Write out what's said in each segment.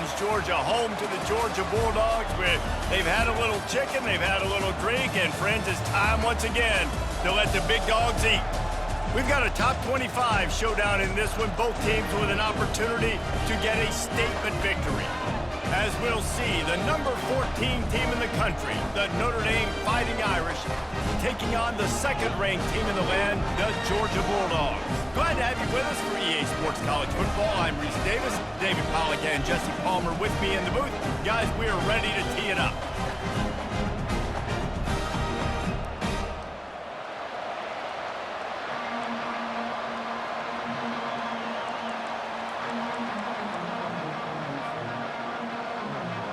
Athens, Georgia, home to the Georgia Bulldogs. Where they've had a little chicken, they've had a little drink, and friends, it's time once again to let the big dogs eat. We've got a top 25 showdown in this one, both teams with an opportunity to get a statement victory. As we'll see, the number 14 team in the country, the Notre Dame Fighting Irish, taking on the second-ranked team in the land, the Georgia Bulldogs. Glad to have you with us for EA Sports College Football. I'm Reese Davis, David Pollack and Jesse Palmer with me in the booth. Guys, we are ready to tee it up.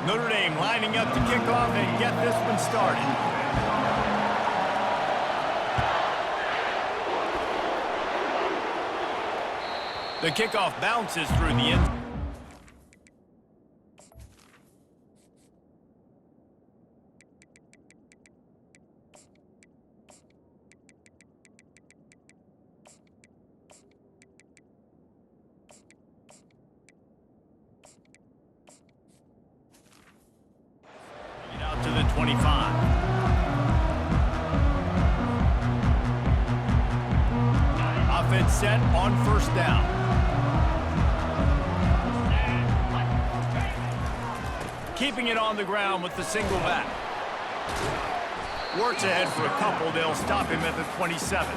Notre Dame lining up to kick off and get this one started. The kickoff bounces through the end. To the 25. Offense set on first down. Keeping it on the ground with the single back. Works ahead for a couple. They'll stop him at the 27.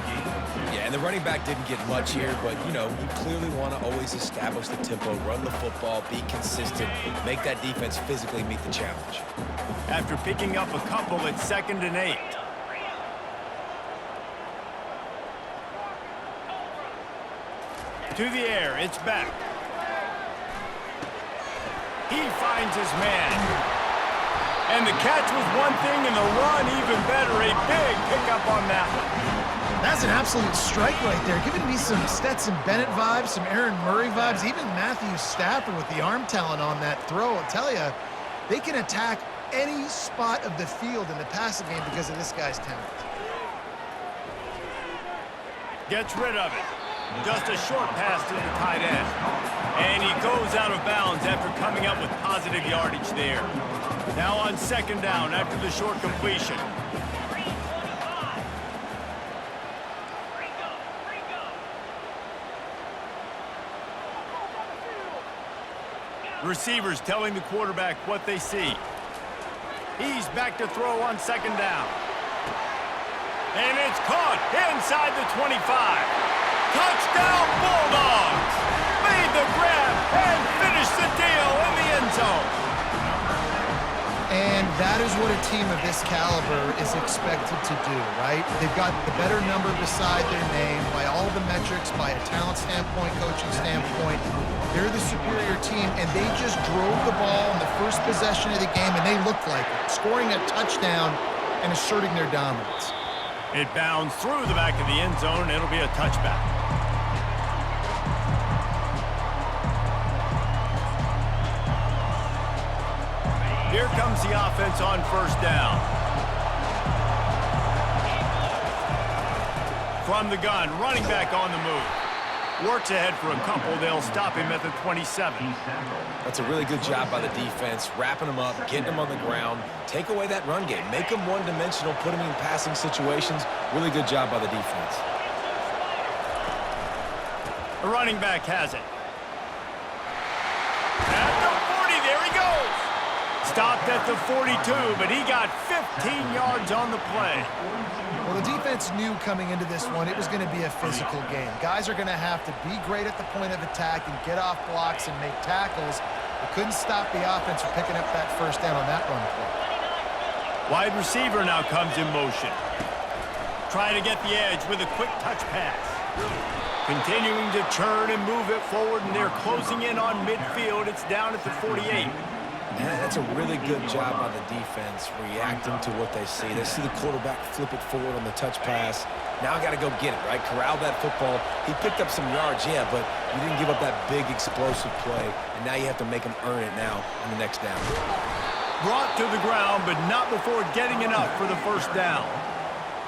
Yeah, and the running back didn't get much here, but, you know, you clearly want to always establish the tempo, run the football, be consistent, make that defense physically meet the challenge. After picking up a couple, it's 2nd and 8. To the air, it's back. He finds his man. And the catch was one thing, and the run even better. A big pickup on that one. That's an absolute strike right there, giving me some Stetson Bennett vibes, some Aaron Murray vibes, even Matthew Stafford with the arm talent on that throw. I'll tell you, they can attack any spot of the field in the passing game because of this guy's talent. Gets rid of it. Just a short pass to the tight end. And he goes out of bounds after coming up with positive yardage there. Now on 2nd down after the short completion. Receivers telling the quarterback what they see. He's back to throw on 2nd down. And it's caught inside the 25. Touchdown Bulldogs! Made the grab and finished the deal in the end zone. And that is what a team of this caliber is expected to do, right? They've got the better number beside their name by all the metrics, by a talent standpoint, coaching standpoint. They're the superior team, and they just drove the ball in the first possession of the game, and they looked like it, scoring a touchdown and asserting their dominance. It bounds through the back of the end zone, and it'll be a touchback. Here comes the offense on 1st down. From the gun, running back on the move. Works ahead for a couple. They'll stop him at the 27. That's a really good job by the defense, wrapping them up, getting them on the ground. Take away that run game. Make them one-dimensional, put them in passing situations. Really good job by the defense. The running back has it. At the 40, there he goes. Stopped at the 42, but he got 15 yards on the play. Well, the defense knew coming into this one it was going to be a physical game. Guys are going to have to be great at the point of attack and get off blocks and make tackles. They couldn't stop the offense from picking up that 1st down on that run play. Wide receiver now comes in motion. Trying to get the edge with a quick touch pass. Continuing to churn and move it forward, and they're closing in on midfield. It's down at the 48. And that's a really good job by the defense, reacting to what they see. They see the quarterback flip it forward on the touch pass. Now I got to go get it, right? Corral that football. He picked up some yards, yeah, but you didn't give up that big explosive play. And now you have to make him earn it now on the next down. Brought to the ground, but not before getting enough for the 1st down.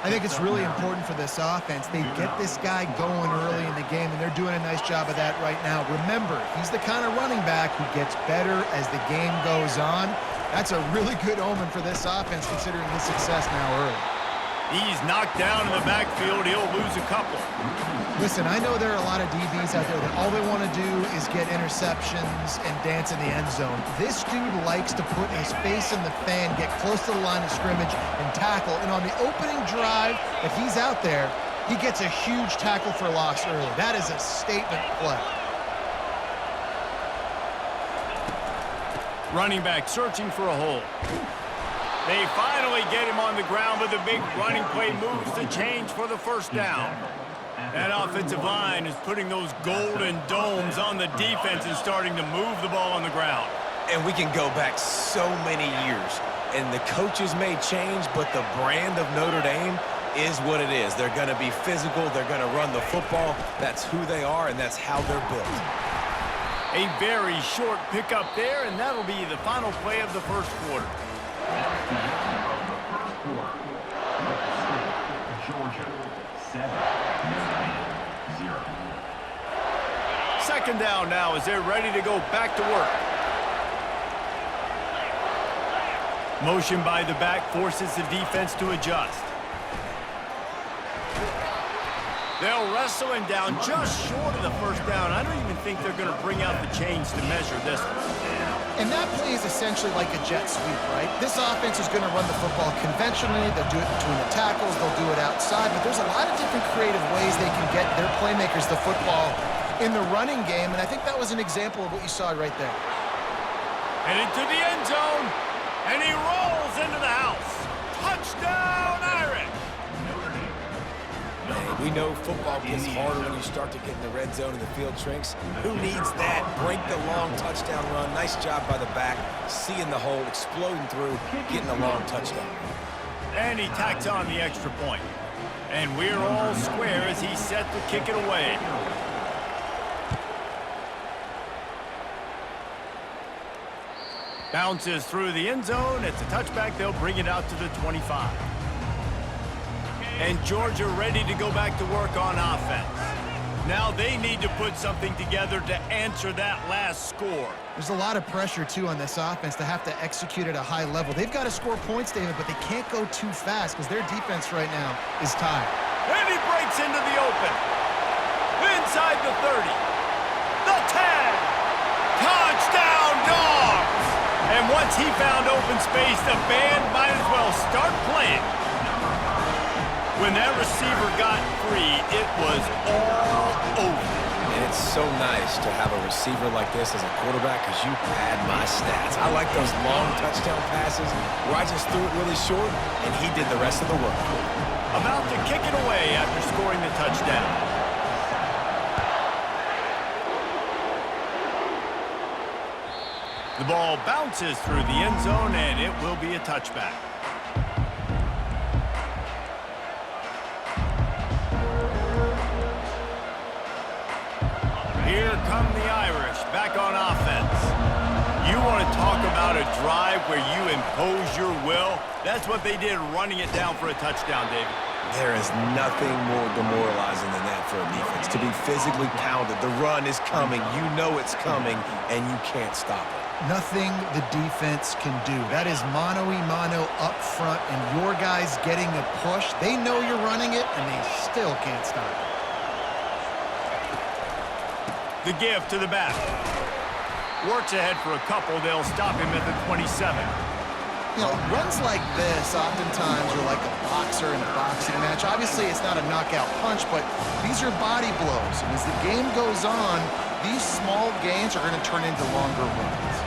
I think it's really important for this offense. They get this guy going early in the game, and they're doing a nice job of that right now. Remember, he's the kind of running back who gets better as the game goes on. That's a really good omen for this offense, considering his success now early. He's knocked down in the backfield. He'll lose a couple. Listen, I know there are a lot of DBs out there that all they want to do is get interceptions and dance in the end zone. This dude likes to put his face in the fan, get close to the line of scrimmage, and tackle. And on the opening drive, if he's out there, he gets a huge tackle for loss early. That is a statement play. Running back searching for a hole. They finally get him on the ground, but the big running play moves the change for the first down. That offensive line is putting those golden domes on the defense and starting to move the ball on the ground. And we can go back so many years, and the coaches may change, but the brand of Notre Dame is what it is. They're going to be physical. They're going to run the football. That's who they are, and that's how they're built. A very short pickup there, and that'll be the final play of the first quarter. Georgia 7-9-0. Second down now as they're ready to go back to work. Motion by the back forces the defense to adjust. They'll wrestle him down just short of the first down. I don't even think they're going to bring out the chains to measure this one. And that play is essentially like a jet sweep, right? This offense is going to run the football conventionally. They'll do it between the tackles. They'll do it outside. But there's a lot of different creative ways they can get their playmakers the football in the running game. And I think that was an example of what you saw right there. Headed to the end zone, and he rolls into the house. Touchdown, Irish! Man, we know football gets harder when you start to get in the red zone and the field shrinks. Who needs that? Break the long touchdown run. Nice job by the back. Seeing the hole, exploding through, getting a long touchdown. And he tacks on the extra point. And we're all square as he's set to kick it away. Bounces through the end zone. It's a touchback. They'll bring it out to the 25. And Georgia ready to go back to work on offense. Now they need to put something together to answer that last score. There's a lot of pressure, too, on this offense to have to execute at a high level. They've got to score points, David, but they can't go too fast because their defense right now is tied. And he breaks into the open. Inside the 30. The 10. Touchdown, Dogs! And once he found open space, the band might as well start playing. When that receiver got free, it was all over. And it's so nice to have a receiver like this as a quarterback because you pad my stats. I like those long touchdown passes where I just threw it really short and he did the rest of the work. About to kick it away after scoring the touchdown. The ball bounces through the end zone, and it will be a touchback. Here come the Irish back on offense. You want to talk about a drive where you impose your will? That's what they did, running it down for a touchdown, David. There is nothing more demoralizing than that for a defense. To be physically pounded, the run is coming, you know it's coming, and you can't stop it. Nothing the defense can do. That is mano-a-mano up front, and your guys getting a push. They know you're running it, and they still can't stop it. The give to the back. Works ahead for a couple. They'll stop him at the 27. You know, runs like this oftentimes are like a boxer in a boxing match. Obviously, it's not a knockout punch, but these are body blows. And as the game goes on, these small gains are going to turn into longer runs.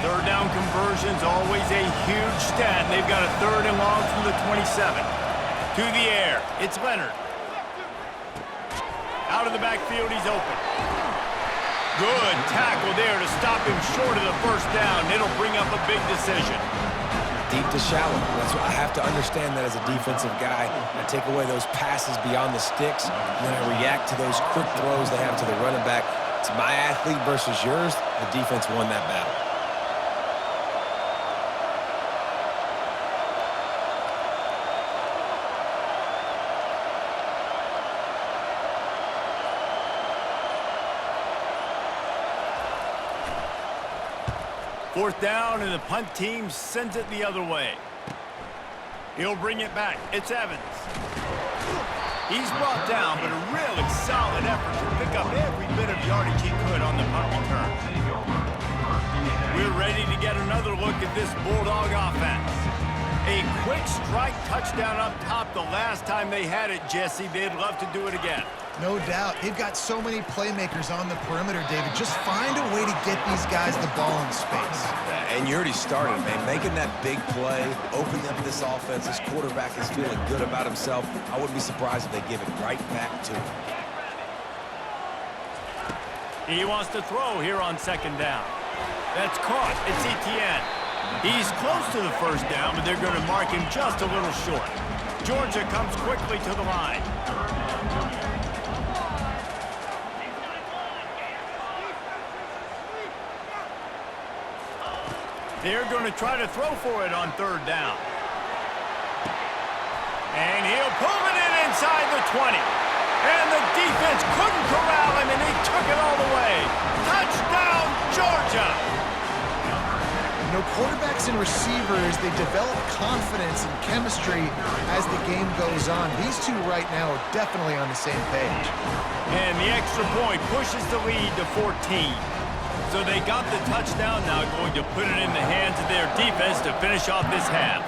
Third down conversion's always a huge stat. They've got a third and long from the 27. To the air. It's Leonard. Out of the backfield, he's open. Good tackle there to stop him short of the first down. It'll bring up a big decision. Deep to shallow. That's what I have to understand that as a defensive guy. I take away those passes beyond the sticks, and then I react to those quick throws they have to the running back. It's my athlete versus yours. The defense won that battle. 4th down, and the punt team sends it the other way. He'll bring it back. It's Evans. He's brought down, but a really solid effort to pick up every bit of yardage he could on the punt return. We're ready to get another look at this Bulldog offense. A quick strike touchdown up top the last time they had it, Jesse. They'd love to do it again. No doubt. They've got so many playmakers on the perimeter, David. Just find a way to get these guys the ball in space. And you already started, man. Making that big play, opening up this offense. This quarterback is feeling good about himself. I wouldn't be surprised if they give it right back to him. He wants to throw here on 2nd down. That's caught. It's Etienne. He's close to the 1st down, but they're going to mark him just a little short. Georgia comes quickly to the line. They're going to try to throw for it on 3rd down. And he'll pull it in inside the 20. And the defense couldn't corral him, and he took it all the way. Touchdown, Georgia! You know, quarterbacks and receivers, they develop confidence and chemistry as the game goes on. These two right now are definitely on the same page. And the extra point pushes the lead to 14. So they got the touchdown, now going to put it in the hands of their defense to finish off this half.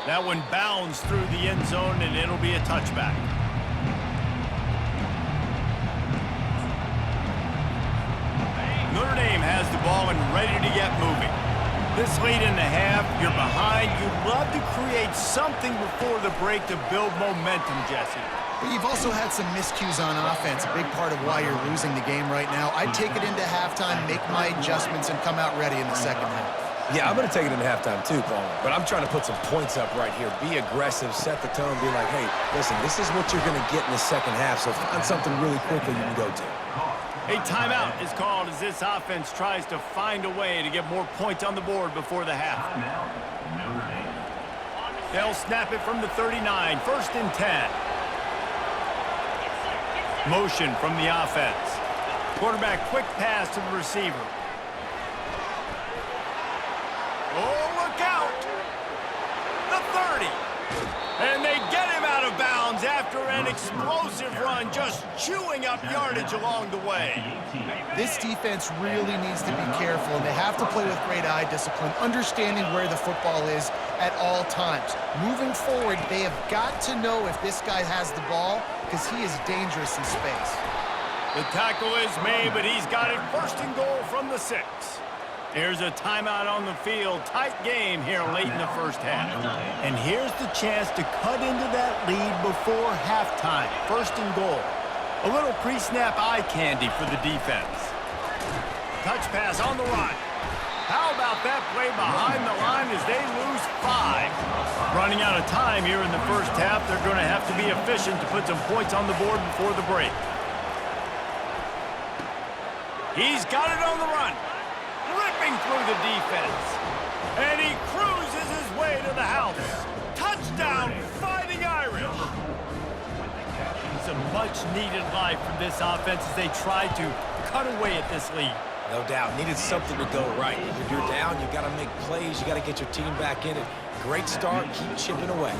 That one bounds through the end zone, and it'll be a touchback. Notre Dame has the ball and ready to get moving. This late in the half, you're behind. You'd love to create something before the break to build momentum, Jesse. But you've also had some miscues on offense, a big part of why you're losing the game right now. I'd take it into halftime, make my adjustments, and come out ready in the 2nd half. Yeah, I'm going to take it into halftime too, Paul. But I'm trying to put some points up right here. Be aggressive, set the tone, be like, hey, listen, this is what you're going to get in the 2nd half, so find something really quickly you can go to. A timeout is called as this offense tries to find a way to get more points on the board before the half. They'll snap it from the 39, 1st and 10. Motion from the offense. Quarterback quick pass to the receiver. Oh, look out! The 30. And they get him out of bounds after an explosive run, just chewing up yardage along the way. This defense really needs to be careful, and they have to play with great eye discipline, understanding where the football is at all times. Moving forward, they have got to know if this guy has the ball, because he is dangerous in space. The tackle is made, but he's got it 1st and goal from the 6. There's a timeout on the field. Tight game here late in the 1st half. And here's the chance to cut into that lead before halftime. 1st and goal. A little pre-snap eye candy for the defense. Touch pass on the run. How about that play behind the line as they lose 5? Running out of time here in the 1st half. They're going to have to be efficient to put some points on the board before the break. He's got it on the run. Ripping through the defense. And he cruises his way to the house. Touchdown, Fighting Irish. Some much-needed life from this offense as they try to cut away at this lead. No doubt. Needed something to go right. If you're down, you got to make plays. You got to get your team back in it. Great start. Keep chipping away.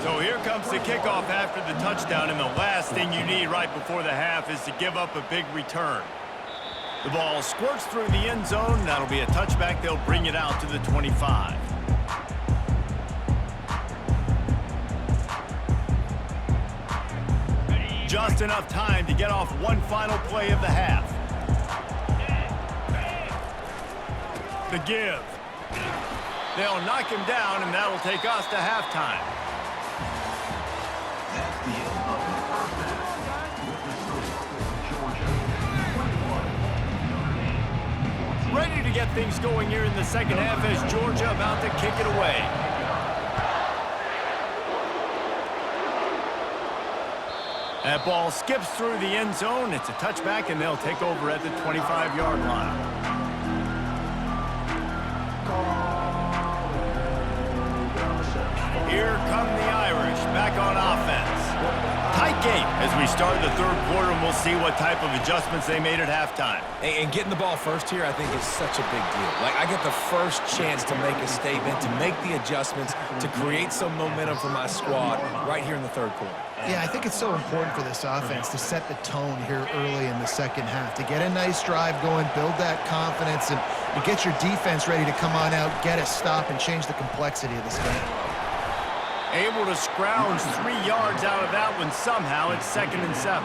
So here comes the kickoff after the touchdown, and the last thing you need right before the half is to give up a big return. The ball squirts through the end zone. That'll be a touchback. They'll bring it out to the 25. Just enough time to get off one final play of the half. The give. They'll knock him down, and that'll take us to halftime. Ready to get things going here in the 2nd half as Georgia about to kick it away. That ball skips through the end zone. It's a touchback, and they'll take over at the 25-yard line. Here come the Irish back on offense. Tight game as we start the third quarter, and we'll see what type of adjustments they made at halftime. And getting the ball first here, I think, is such a big deal. Like, I get the first chance to make a statement, to make the adjustments, to create some momentum for my squad right here in the third quarter. Yeah, I think it's so important for this offense to set the tone here early in the second half, to get a nice drive going, build that confidence, and get your defense ready to come on out, get a stop, and change the complexity of this game. Able to scrounge 3 yards out of that one somehow. It's 2nd and 7.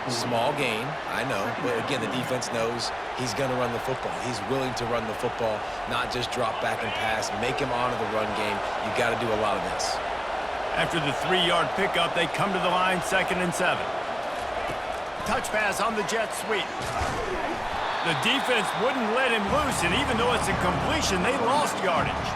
Small gain, I know, but again, the defense knows he's going to run the football. He's willing to run the football, not just drop back and pass, make him honor the run game. You got to do a lot of this. After the 3-yard pickup, they come to the line, 2nd and 7. Touch pass on the jet sweep. The defense wouldn't let him loose, and even though it's a completion, they lost yardage.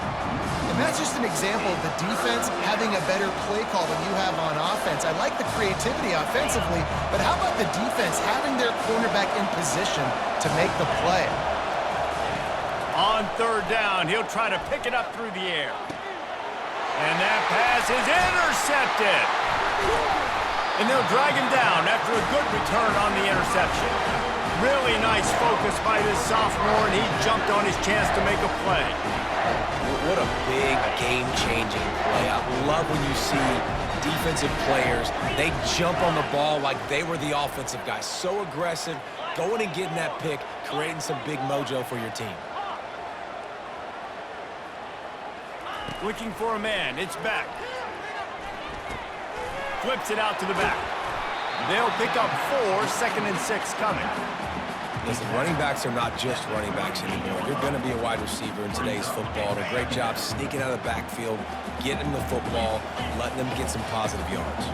And that's just an example of the defense having a better play call than you have on offense. I like the creativity offensively, but how about the defense having their cornerback in position to make the play? On 3rd down, he'll try to pick it up through the air. And that pass is intercepted. And they'll drag him down after a good return on the interception. Really nice focus by this sophomore, and he jumped on his chance to make a play. What a big game-changing play. I love when you see defensive players, they jump on the ball like they were the offensive guy. So aggressive, going and getting that pick, creating some big mojo for your team. Looking for a man. It's back. Flips it out to the back. They'll pick up 4, 2nd and 6 coming. Listen, running backs are not just running backs anymore. You're going to be a wide receiver in today's football. And a great job sneaking out of the backfield, getting the football, letting them get some positive yards.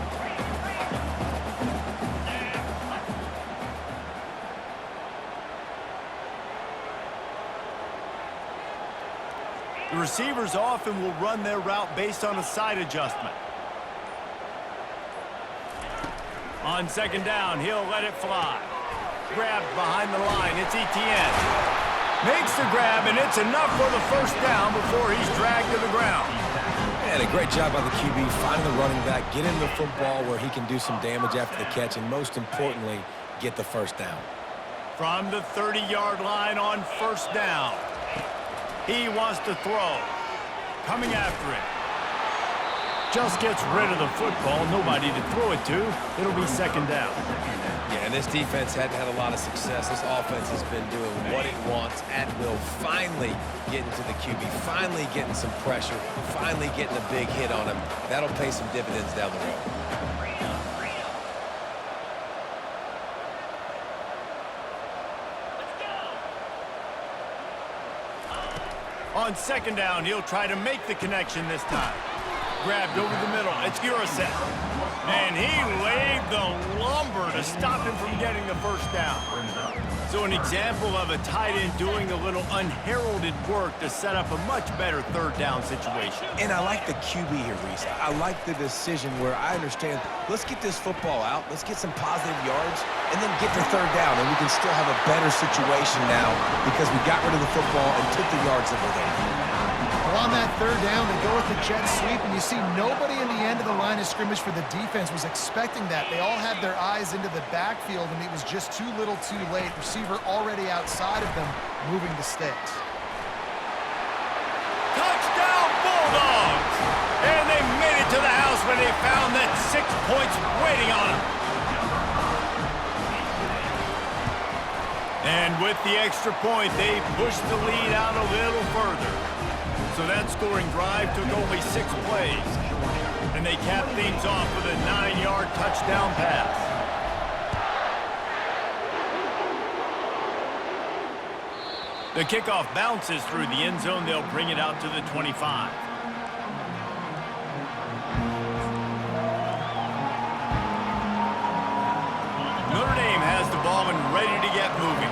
The receivers often will run their route based on a side adjustment. On 2nd down, he'll let it fly. Grabbed behind the line, it's Etienne. Makes the grab, and it's enough for the 1st down before he's dragged to the ground. And a great job by the QB, finding the running back, getting the football where he can do some damage after the catch, and most importantly, get the 1st down. From the 30-yard line on 1st down. He wants to throw. Coming after it. Just gets rid of the football. Nobody to throw it to. It'll be 2nd down. Yeah, and this defense hadn't had a lot of success. This offense has been doing what it wants at will. Finally getting to the QB. Finally getting some pressure. Finally getting a big hit on him. That'll pay some dividends down the road. On 2nd down, he'll try to make the connection this time. Grabbed over the middle. It's Urasek. And he laid the lumber to stop him from getting the 1st down. So an example of a tight end doing a little unheralded work to set up a much better 3rd down situation. And I like the QB here, Reese. I like the decision where I understand, let's get this football out, let's get some positive yards, and then get to 3rd down, and we can still have a better situation now because we got rid of the football and took the yards that were there. Well, on that 3rd down, they go with the jet sweep, and you see nobody in the end of the line of scrimmage for the defense was expecting that. They all had their eyes into the backfield, and it was just too little too late. Receiver already outside of them, moving the sticks. Touchdown, Bulldogs! And they made it to the house when they found that 6 points waiting on them. And with the extra point, they pushed the lead out a little further. So that scoring drive took only 6 plays. And they capped things off with a 9-yard touchdown pass. The kickoff bounces through the end zone. They'll bring it out to the 25. Notre Dame has the ball and ready to get moving.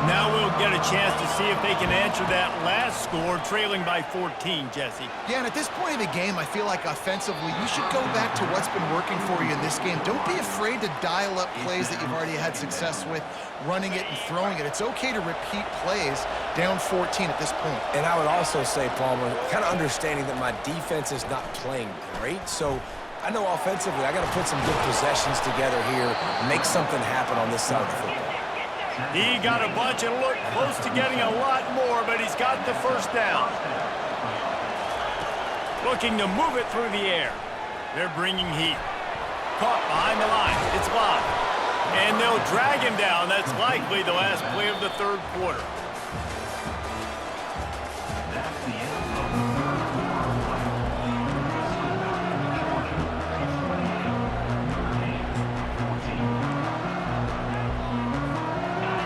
Now we'll get a chance to see if they can answer that last score, trailing by 14, Jesse. Yeah, and at this point in the game, I feel like offensively, you should go back to what's been working for you in this game. Don't be afraid to dial up plays that you've already had success with, running it and throwing it. It's okay to repeat plays down 14 at this point. And I would also say, Palmer, kind of understanding that my defense is not playing great, so I know offensively I got to put some good possessions together here, make something happen on this side of the football. He got a bunch and looked close to getting a lot more, but he's got the first down. Looking to move it through the air. They're bringing heat. Caught behind the line. It's locked. And they'll drag him down. That's likely the last play of the third quarter.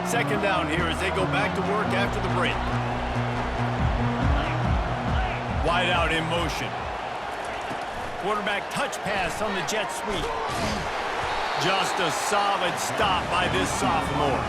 Second down here as they go back to work after the break. Wide out in motion. Quarterback touch pass on the jet sweep. Just a solid stop by this sophomore.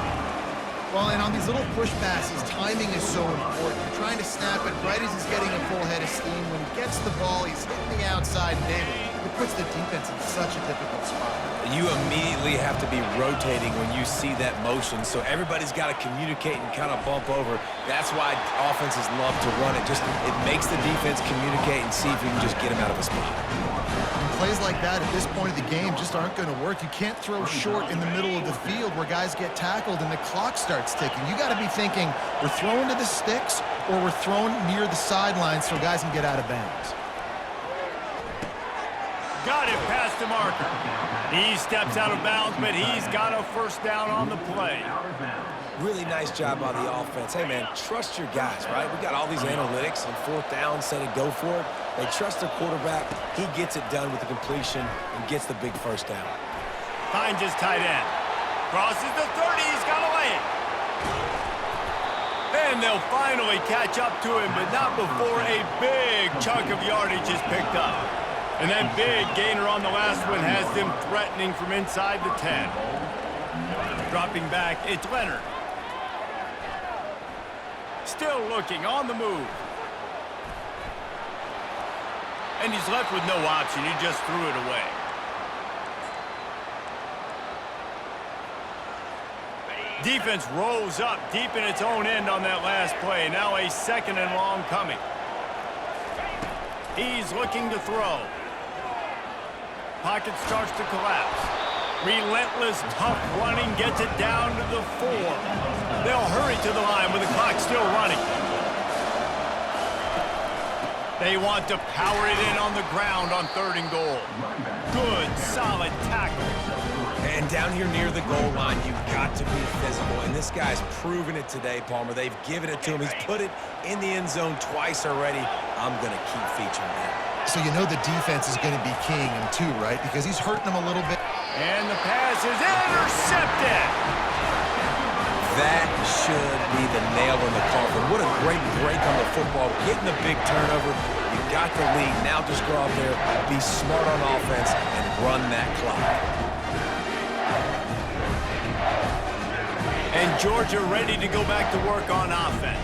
Well, and on these little push passes, timing is so important. You're trying to snap it right as he's getting a full head of steam. When he gets the ball, he's hitting the outside, and David, it puts the defense in such a difficult spot. You immediately have to be rotating when you see that motion, so everybody's got to communicate and kind of bump over. That's why offenses love to run it. It makes the defense communicate and see if you can just get him out of a spot. And plays like that at this point of the game just aren't going to work. You can't throw short in the middle of the field where guys get tackled and the clock starts ticking. You got to be thinking we're throwing to the sticks or we're throwing near the sidelines so guys can get out of bounds. Got it past the marker. He steps out of bounds, but he's got a first down on the play. Really nice job by the offense. Hey, man, trust your guys, right? We got all these analytics and fourth down, say to go for it. They trust their quarterback. He gets it done with the completion and gets the big first down. Finds his tight end. Crosses the 30. He's got to lay it. And they'll finally catch up to him, but not before a big chunk of yardage is picked up. And that big gainer on the last one has them threatening from inside the 10. Dropping back, it's Leonard. Still looking on the move. And he's left with no option. He just threw it away. Defense rolls up deep in its own end on that last play. Now a second and long coming. He's looking to throw. Pocket starts to collapse. Relentless, tough running gets it down to the 4. They'll hurry to the line with the clock still running. They want to power it in on the ground on 3rd and goal. Good, solid tackle. And down here near the goal line, you've got to be physical. And this guy's proven it today, Palmer. They've given it to him. He's put it in the end zone twice already. I'm going to keep featuring that. So you know the defense is going to be keying him too, right? Because he's hurting them a little bit. And the pass is intercepted. That should be the nail in the coffin. What a great break on the football. Getting the big turnover. You got the lead. Now just go out there, be smart on offense, and run that clock. And Georgia ready to go back to work on offense.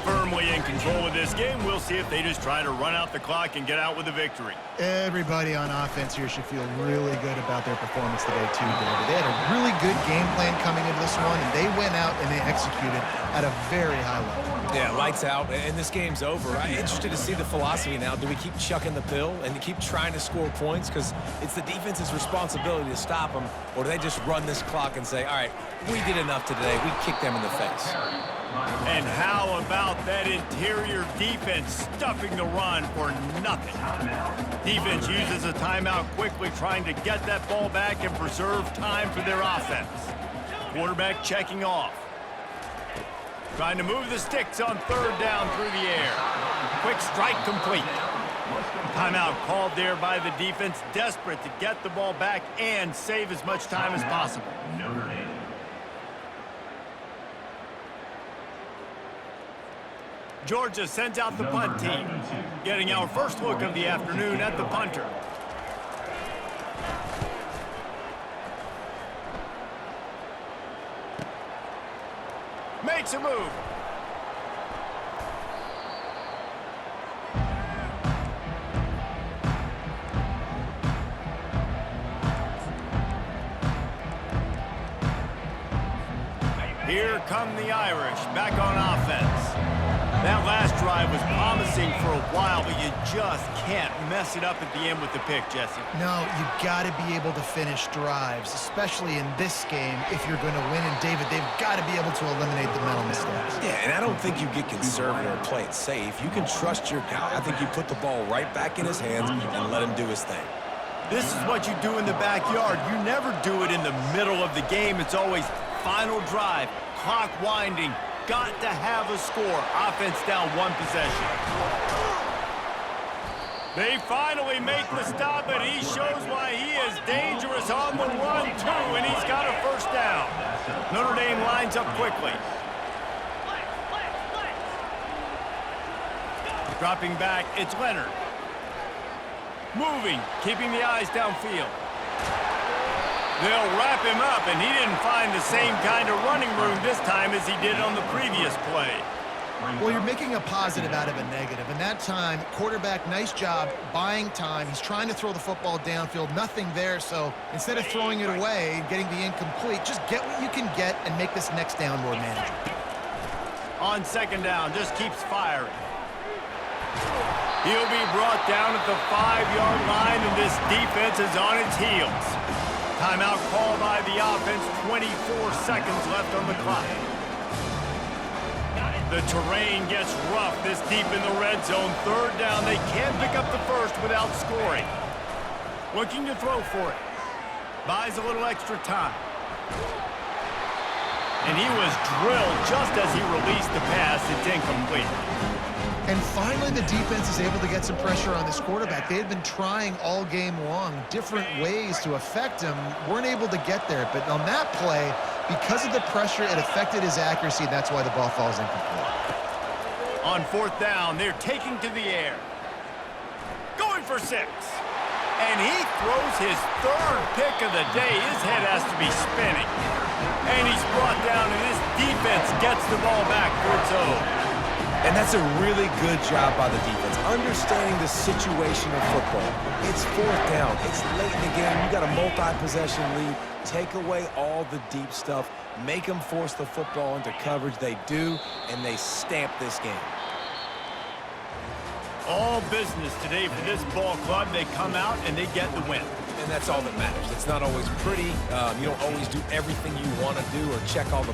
Firmly in control of this game. We'll see if they just try to run out the clock and get out with a victory. Everybody on offense here should feel really good about their performance today too, David. They had a really good game plan coming into this one, and they went out and they executed at a very high level. Yeah, lights out, and this game's over. I'm interested to see the philosophy now. Do we keep chucking the pill and keep trying to score points? Because it's the defense's responsibility to stop them, or do they just run this clock and say, all right, we did enough today. We kicked them in the face. And how about that interior defense stuffing the run for nothing? Defense uses a timeout quickly, trying to get that ball back and preserve time for their offense. Quarterback checking off. Trying to move the sticks on 3rd down through the air. Quick strike complete. Timeout called there by the defense, desperate to get the ball back and save as much time as possible. Notre Dame. Georgia sends out the punt team, getting our first look of the afternoon at the punter. Makes a move. Here come the Irish back on offense. That last drive was promising for a while, but you just can't mess it up at the end with the pick, Jesse. No, you got to be able to finish drives, especially in this game if you're going to win. And, David, they've got to be able to eliminate the mental mistakes. Yeah, and I don't think you get conservative or play it safe. You can trust your guy. I think you put the ball right back in his hands and let him do his thing. This is what you do in the backyard. You never do it in the middle of the game. It's always final drive, clock winding. Got to have a score. Offense down 1 possession. They finally make the stop, and he shows why he is dangerous on the run, too, and he's got a first down. Notre Dame lines up quickly. Dropping back, it's Leonard. Moving, keeping the eyes downfield. They'll wrap him up, and he didn't find the same kind of running room this time as he did on the previous play. Well, you're making a positive out of a negative. And that time, quarterback, nice job buying time. He's trying to throw the football downfield. Nothing there, so instead of throwing it away and getting the incomplete, just get what you can get and make this next down more manageable. On second down, just keeps firing. He'll be brought down at the 5-yard line, and this defense is on its heels. Timeout called by the offense, 24 seconds left on the clock. The terrain gets rough this deep in the red zone. Third down, they can't pick up the first without scoring. Looking to throw for it. Buys a little extra time. And he was drilled just as he released the pass. It's incomplete. And finally, the defense is able to get some pressure on this quarterback. They had been trying all game long different ways to affect him. Weren't able to get there. But on that play, because of the pressure, it affected his accuracy. That's why the ball falls incomplete. On fourth down, they're taking to the air. Going for 6. And he throws his third pick of the day. His head has to be spinning. And he's brought down, and this defense gets the ball back for its own. And that's a really good job by the defense, understanding the situation of football. It's fourth down. It's late in the game. You got a multi-possession lead. Take away all the deep stuff. Make them force the football into coverage. They do, and they stamp this game. All business today for this ball club. They come out, and they get the win. And that's all that matters. It's not always pretty. You don't always do everything you want to do or check all the